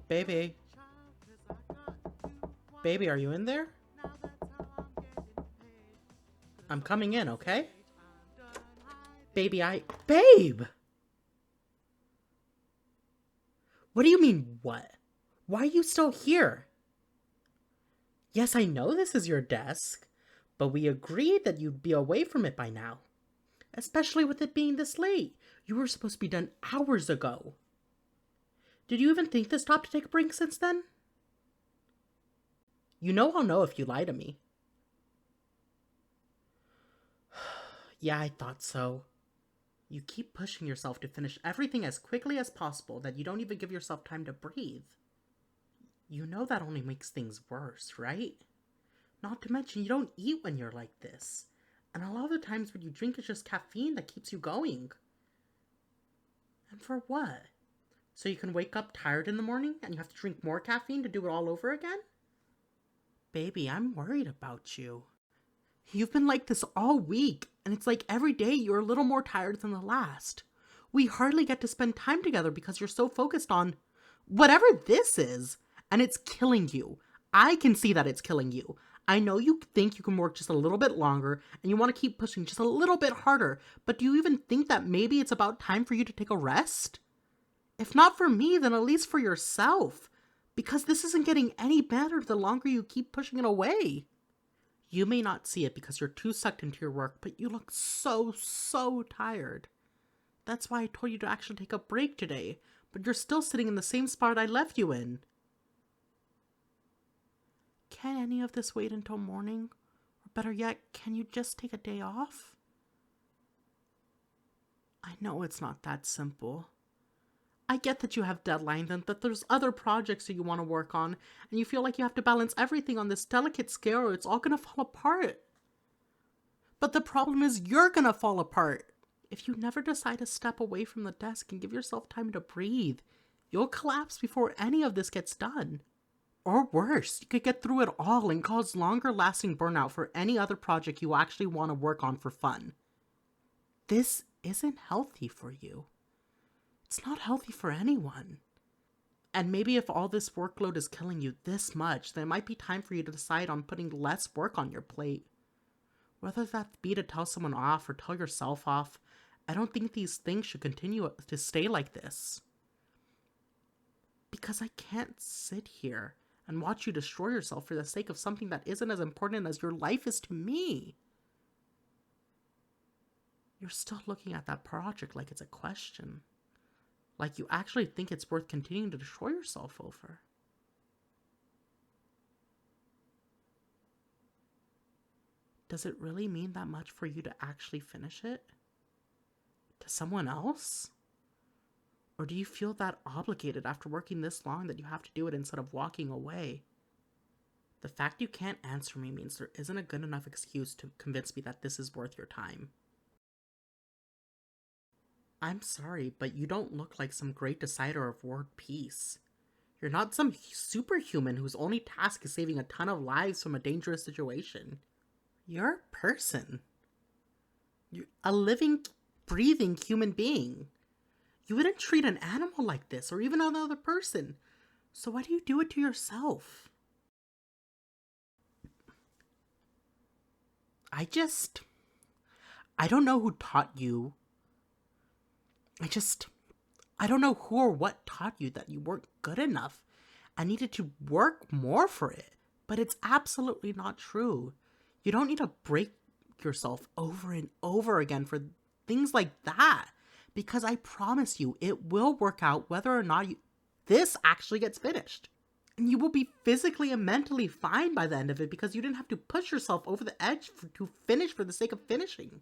Baby. Baby, are you in there? I'm coming in, okay? Baby, Babe! What do you mean, what? Why are you still here? Yes, I know this is your desk, but we agreed that you'd be away from it by now. Especially with it being this late. You were supposed to be done hours ago. Did you even think to stop to take a break since then? You know I'll know if you lie to me. Yeah, I thought so. You keep pushing yourself to finish everything as quickly as possible that you don't even give yourself time to breathe. You know that only makes things worse, right? Not to mention you don't eat when you're like this. And a lot of the times when you drink it's just caffeine that keeps you going. And for what? So you can wake up tired in the morning and you have to drink more caffeine to do it all over again? Baby, I'm worried about you. You've been like this all week, and it's like every day you're a little more tired than the last. We hardly get to spend time together because you're so focused on whatever this is, and it's killing you. I can see that it's killing you. I know you think you can work just a little bit longer, and you want to keep pushing just a little bit harder, but do you even think that maybe it's about time for you to take a rest? If not for me, then at least for yourself. Because this isn't getting any better the longer you keep pushing it away. You may not see it because you're too sucked into your work, but you look so tired. That's why I told you to actually take a break today, but you're still sitting in the same spot I left you in. Can any of this wait until morning? Or better yet, can you just take a day off? I know it's not that simple. I get that you have deadlines and that there's other projects that you want to work on, and you feel like you have to balance everything on this delicate scale or it's all gonna fall apart. But the problem is you're gonna fall apart. If you never decide to step away from the desk and give yourself time to breathe, you'll collapse before any of this gets done. Or worse, you could get through it all and cause longer lasting burnout for any other project you actually want to work on for fun. This isn't healthy for you. It's not healthy for anyone. And maybe if all this workload is killing you this much, then it might be time for you to decide on putting less work on your plate. Whether that be to tell someone off or tell yourself off, I don't think these things should continue to stay like this. Because I can't sit here and watch you destroy yourself for the sake of something that isn't as important as your life is to me. You're still looking at that project like it's a question. Like you actually think it's worth continuing to destroy yourself over. Does it really mean that much for you to actually finish it? To someone else? Or do you feel that obligated after working this long that you have to do it instead of walking away? The fact you can't answer me means there isn't a good enough excuse to convince me that this is worth your time. I'm sorry, but you don't look like some great decider of world peace. You're not some superhuman whose only task is saving a ton of lives from a dangerous situation. You're a person. You're a living, breathing human being. You wouldn't treat an animal like this, or even another person. So why do you do it to yourself? I don't know who taught you. I don't know who or what taught you that you weren't good enough. I needed to work more for it. But it's absolutely not true. You don't need to break yourself over and over again for things like that. Because I promise you, it will work out whether or not this actually gets finished. And you will be physically and mentally fine by the end of it because you didn't have to push yourself over the edge to finish for the sake of finishing.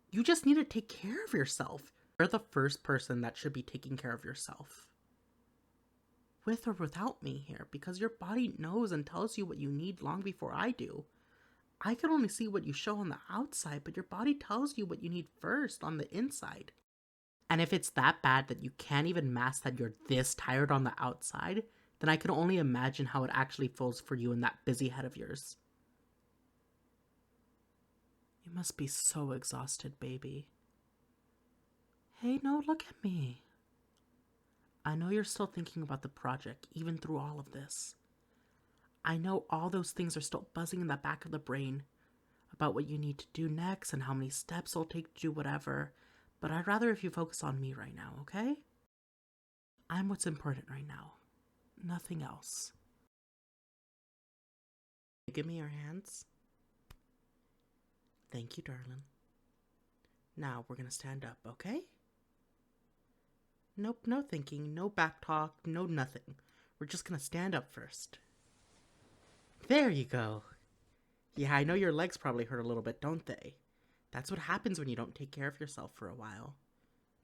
You just need to take care of yourself. You're the first person that should be taking care of yourself. With or without me here, because your body knows and tells you what you need long before I do. I can only see what you show on the outside, but your body tells you what you need first on the inside. And if it's that bad that you can't even mask that you're this tired on the outside, then I can only imagine how it actually feels for you in that busy head of yours. You must be so exhausted, baby. Hey, no, look at me. I know you're still thinking about the project, even through all of this. I know all those things are still buzzing in the back of the brain about what you need to do next and how many steps it'll take to do whatever, but I'd rather if you focus on me right now, okay? I'm what's important right now. Nothing else. Give me your hands. Thank you, darling. Now we're gonna stand up, okay? Nope, no thinking, no back talk, no nothing. We're just gonna stand up first. There you go. Yeah, I know your legs probably hurt a little bit, don't they? That's what happens when you don't take care of yourself for a while.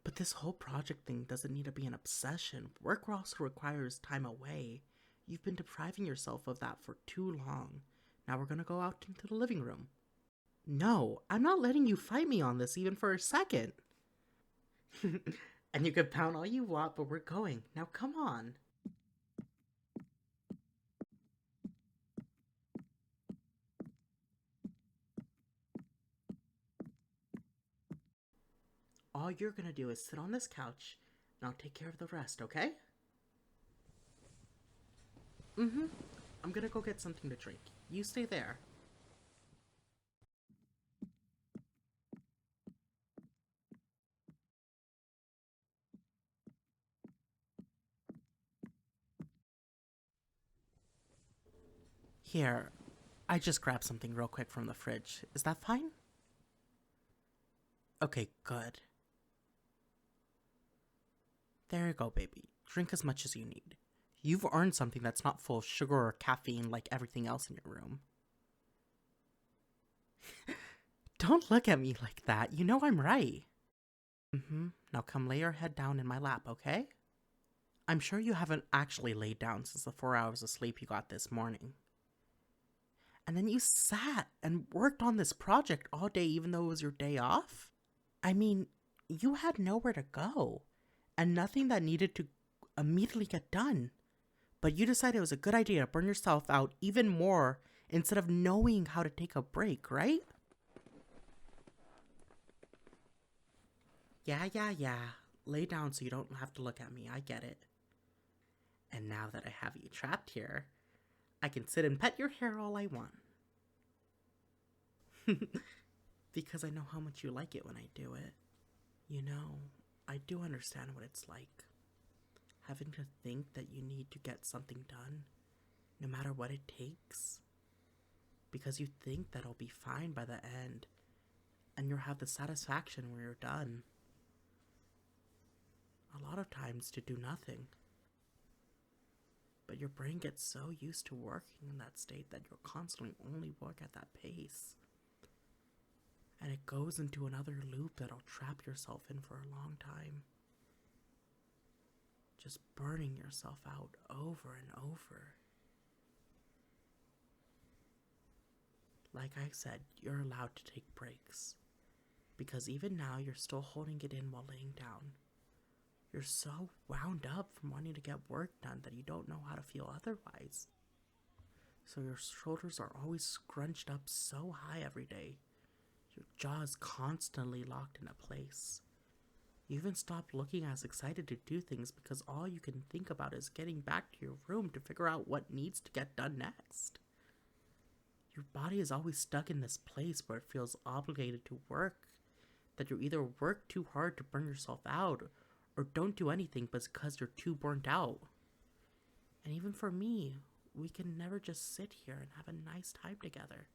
But this whole project thing doesn't need to be an obsession. Work also requires time away. You've been depriving yourself of that for too long. Now we're gonna go out into the living room. No, I'm not letting you fight me on this even for a second. And you can pound all you want, but we're going. Now come on. All you're gonna do is sit on this couch, and I'll take care of the rest, okay? Mm-hmm. I'm gonna go get something to drink. You stay there. Here, I just grabbed something real quick from the fridge. Is that fine? Okay, good. There you go, baby. Drink as much as you need. You've earned something that's not full of sugar or caffeine like everything else in your room. Don't look at me like that. You know I'm right. Mm-hmm. Now come lay your head down in my lap, okay? I'm sure you haven't actually laid down since the 4 hours of sleep you got this morning. And then you sat and worked on this project all day even though it was your day off? I mean, you had nowhere to go, and nothing that needed to immediately get done. But you decided it was a good idea to burn yourself out even more instead of knowing how to take a break, right? Yeah. Lay down so you don't have to look at me. I get it. And now that I have you trapped here, I can sit and pet your hair all I want. Because I know how much you like it when I do it. You know, I do understand what it's like. Having to think that you need to get something done, no matter what it takes. Because you think that it'll be fine by the end, and you'll have the satisfaction when you're done. A lot of times to do nothing. But your brain gets so used to working in that state that you'll constantly only work at that pace. And it goes into another loop that'll trap yourself in for a long time. Just burning yourself out over and over. Like I said, you're allowed to take breaks. Because even now, you're still holding it in while laying down. You're so wound up from wanting to get work done that you don't know how to feel otherwise. So your shoulders are always scrunched up so high every day. Your jaw is constantly locked into place. You even stop looking as excited to do things because all you can think about is getting back to your room to figure out what needs to get done next. Your body is always stuck in this place where it feels obligated to work, that you either work too hard to burn yourself out or don't do anything because you're too burnt out. And even for me, we can never just sit here and have a nice time together.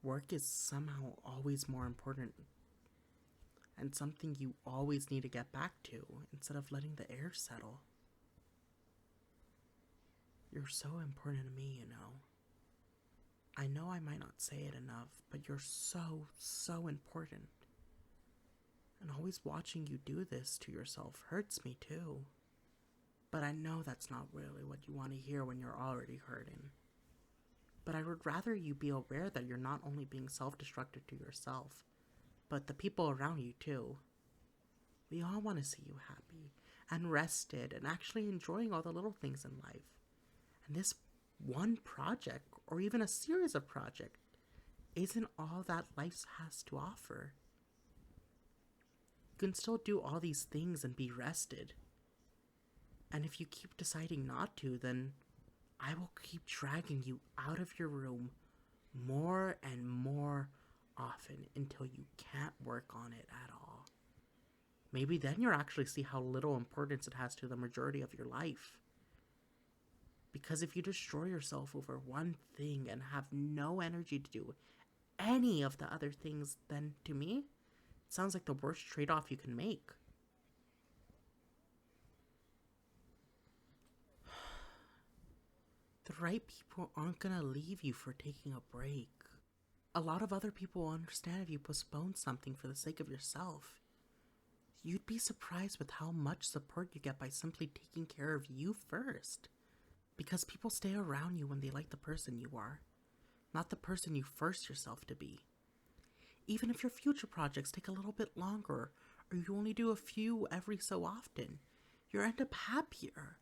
Work is somehow always more important and something you always need to get back to instead of letting the air settle. You're so important to me, you know. I know I might not say it enough, but you're so important. And always watching you do this to yourself hurts me too. But I know that's not really what you want to hear when you're already hurting. But I would rather you be aware that you're not only being self-destructive to yourself, but the people around you too. We all want to see you happy and rested and actually enjoying all the little things in life. And this one project, or even a series of projects, isn't all that life has to offer. You can still do all these things and be rested. And if you keep deciding not to, then I will keep dragging you out of your room more and more often until you can't work on it at all. Maybe then you'll actually see how little importance it has to the majority of your life. Because if you destroy yourself over one thing and have no energy to do any of the other things, then to me, it sounds like the worst trade off you can make. The right people aren't gonna leave you for taking a break. A lot of other people will understand if you postpone something for the sake of yourself. You'd be surprised with how much support you get by simply taking care of you first. Because people stay around you when they like the person you are, not the person you force yourself to be. Even if your future projects take a little bit longer, or you only do a few every so often, you'll end up happier.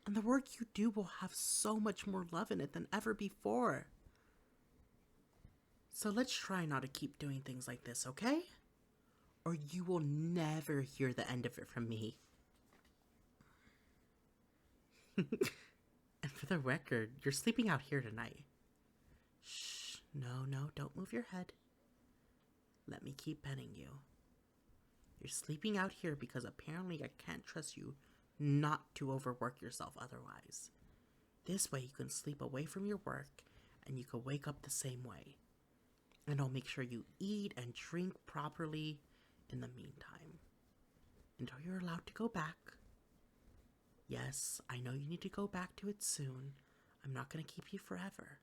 And the work you do will have so much more love in it than ever before. So let's try not to keep doing things like this, okay? Or you will never hear the end of it from me. And for the record, you're sleeping out here tonight. Shh, no, don't move your head. Let me keep petting you. You're sleeping out here because apparently I can't trust you not to overwork yourself otherwise. This way you can sleep away from your work and you can wake up the same way. And I'll make sure you eat and drink properly in the meantime. Until you're allowed to go back. Yes, I know you need to go back to it soon. I'm not going to keep you forever.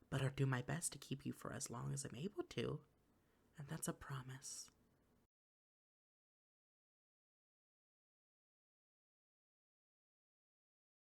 But I'll do my best to keep you for as long as I'm able to. And that's a promise.